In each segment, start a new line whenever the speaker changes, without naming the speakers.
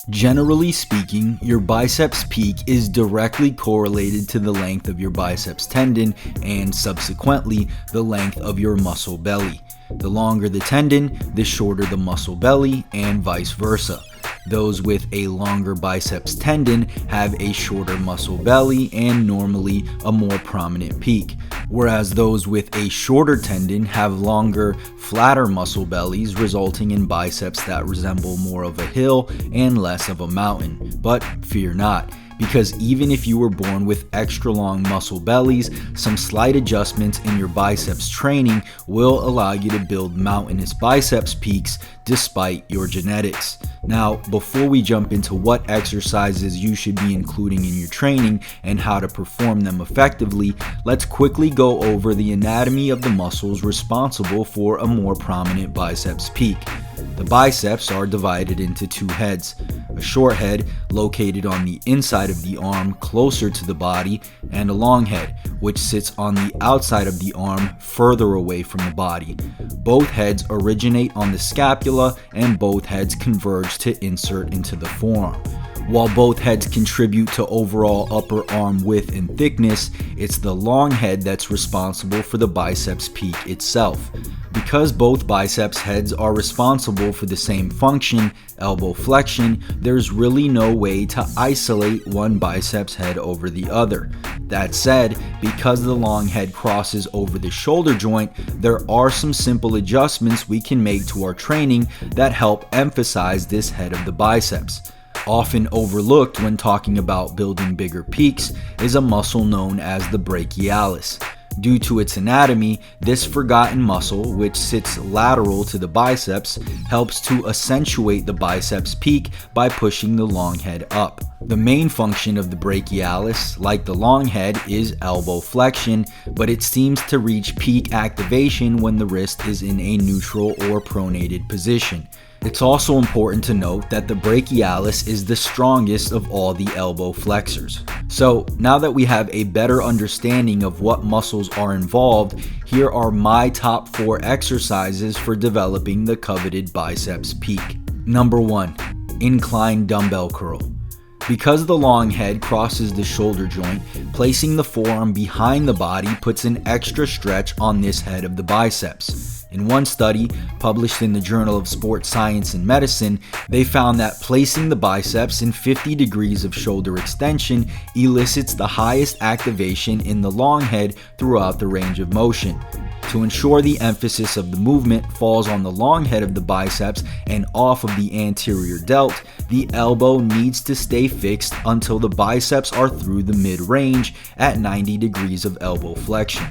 Generally speaking, your biceps peak is directly correlated to the length of your biceps tendon and subsequently the length of your muscle belly. The longer the tendon, the shorter the muscle belly, and vice versa. Those with a longer biceps tendon have a shorter muscle belly and normally a more prominent peak, whereas those with a shorter tendon have longer, flatter muscle bellies, resulting in biceps that resemble more of a hill and less of a mountain. But fear not, because even if you were born with extra long muscle bellies, some slight adjustments in your biceps training will allow you to build mountainous biceps peaks despite your genetics. Now, before we jump into what exercises you should be including in your training and how to perform them effectively, let's quickly go over the anatomy of the muscles responsible for a more prominent biceps peak. The biceps are divided into two heads, a short head located on the inside of the arm closer to the body, and a long head which sits on the outside of the arm further away from the body. Both heads originate on the scapula and both heads converge to insert into the forearm. While both heads contribute to overall upper arm width and thickness, it's the long head that's responsible for the biceps peak itself. Because both biceps heads are responsible for the same function, elbow flexion, there's really no way to isolate one biceps head over the other. That said, because the long head crosses over the shoulder joint, there are some simple adjustments we can make to our training that help emphasize this head of the biceps. Often overlooked when talking about building bigger peaks is a muscle known as the brachialis. Due to its anatomy, this forgotten muscle, which sits lateral to the biceps, helps to accentuate the biceps peak by pushing the long head up. The main function of the brachialis, like the long head, is elbow flexion, but it seems to reach peak activation when the wrist is in a neutral or pronated position. It's also important to note that the brachialis is the strongest of all the elbow flexors. So now that we have a better understanding of what muscles are involved, here are my top 4 exercises for developing the coveted biceps peak. Number 1, incline dumbbell curl. Because the long head crosses the shoulder joint, placing the forearm behind the body puts an extra stretch on this head of the biceps. In one study, published in the Journal of Sports Science and Medicine, they found that placing the biceps in 50 degrees of shoulder extension elicits the highest activation in the long head throughout the range of motion. To ensure the emphasis of the movement falls on the long head of the biceps and off of the anterior delt, the elbow needs to stay fixed until the biceps are through the mid-range at 90 degrees of elbow flexion.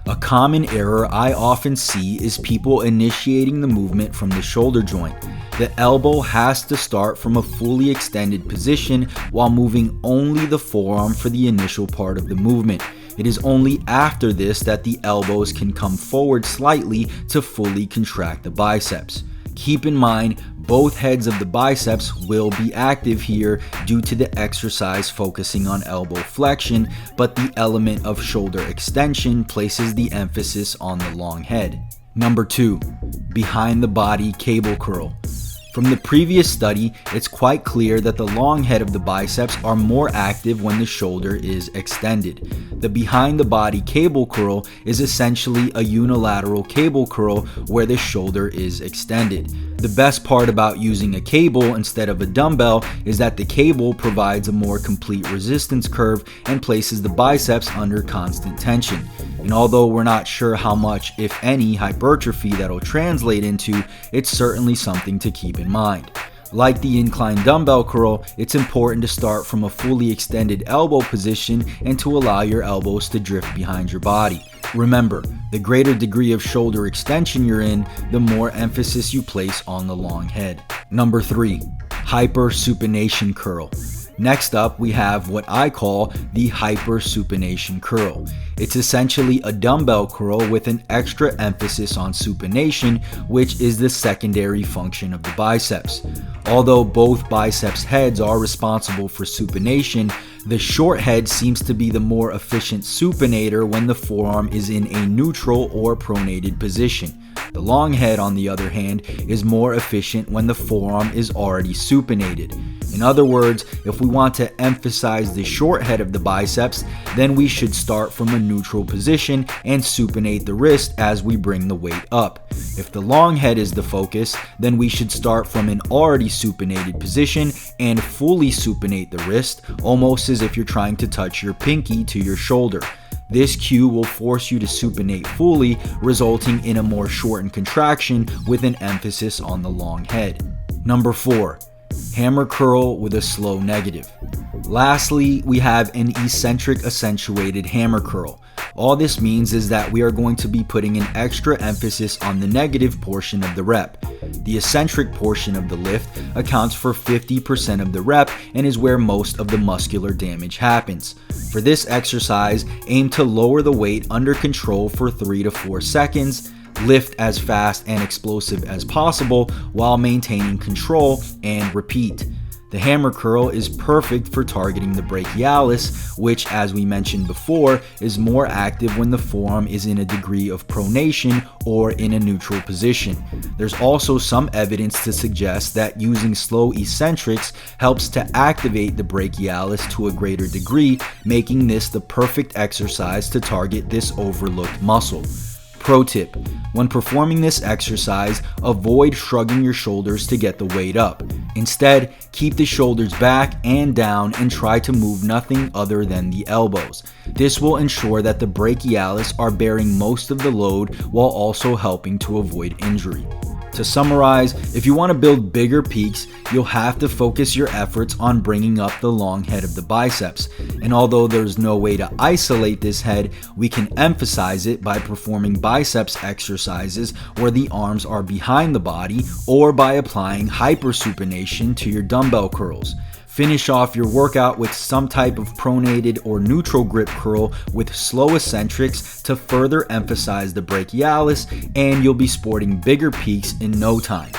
A common error I often see is people initiating the movement from the shoulder joint. The elbow has to start from a fully extended position while moving only the forearm for the initial part of the movement. It is only after this that the elbows can come forward slightly to fully contract the biceps. Keep in mind, both heads of the biceps will be active here due to the exercise focusing on elbow flexion, but the element of shoulder extension places the emphasis on the long head. Number 2, behind the body cable curl. From the previous study, it's quite clear that the long head of the biceps are more active when the shoulder is extended. The behind the body cable curl is essentially a unilateral cable curl where the shoulder is extended. The best part about using a cable instead of a dumbbell is that the cable provides a more complete resistance curve and places the biceps under constant tension. And although we're not sure how much, if any, hypertrophy that'll translate into, it's certainly something to keep in mind. Like the incline dumbbell curl, it's important to start from a fully extended elbow position and to allow your elbows to drift behind your body. Remember, the greater degree of shoulder extension you're in, the more emphasis you place on the long head. Number 3, hypersupination curl. Next up, we have what I call the hypersupination curl. It's essentially a dumbbell curl with an extra emphasis on supination, which is the secondary function of the biceps. Although both biceps heads are responsible for supination, the short head seems to be the more efficient supinator when the forearm is in a neutral or pronated position. The long head, on the other hand, is more efficient when the forearm is already supinated. In other words, if we want to emphasize the short head of the biceps, then we should start from a neutral position and supinate the wrist as we bring the weight up. If the long head is the focus, then we should start from an already supinated position and fully supinate the wrist, almost as if you're trying to touch your pinky to your shoulder. This cue will force you to supinate fully, resulting in a more shortened contraction with an emphasis on the long head. Number 4. Hammer curl with a slow negative. Lastly, we have an eccentric accentuated hammer curl. All this means is that we are going to be putting an extra emphasis on the negative portion of the rep. The eccentric portion of the lift accounts for 50% of the rep and is where most of the muscular damage happens. For this exercise, aim to lower the weight under control for 3 to 4 seconds. Lift as fast and explosive as possible while maintaining control, and repeat. The hammer curl is perfect for targeting the brachialis, which, as we mentioned before, is more active when the forearm is in a degree of pronation or in a neutral position. There's also some evidence to suggest that using slow eccentrics helps to activate the brachialis to a greater degree, making this the perfect exercise to target this overlooked muscle. Pro tip: when performing this exercise, avoid shrugging your shoulders to get the weight up. Instead, keep the shoulders back and down and try to move nothing other than the elbows. This will ensure that the brachialis are bearing most of the load while also helping to avoid injury. To summarize, if you want to build bigger peaks, you'll have to focus your efforts on bringing up the long head of the biceps. And although there's no way to isolate this head, we can emphasize it by performing biceps exercises where the arms are behind the body, or by applying hypersupination to your dumbbell curls. Finish off your workout with some type of pronated or neutral grip curl with slow eccentrics to further emphasize the brachialis, and you'll be sporting bigger peaks in no time.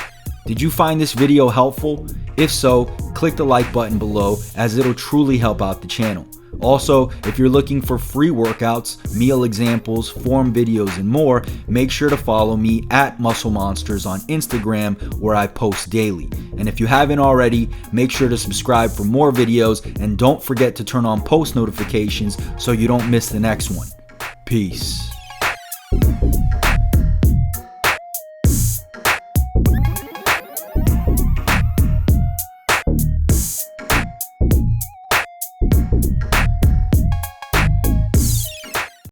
Did you find this video helpful? If so, click the like button below, as it'll truly help out the channel. Also, if you're looking for free workouts, meal examples, form videos, and more, make sure to follow me at Muscle Monsters on Instagram, where I post daily. And if you haven't already, make sure to subscribe for more videos, and don't forget to turn on post notifications so you don't miss the next one. Peace.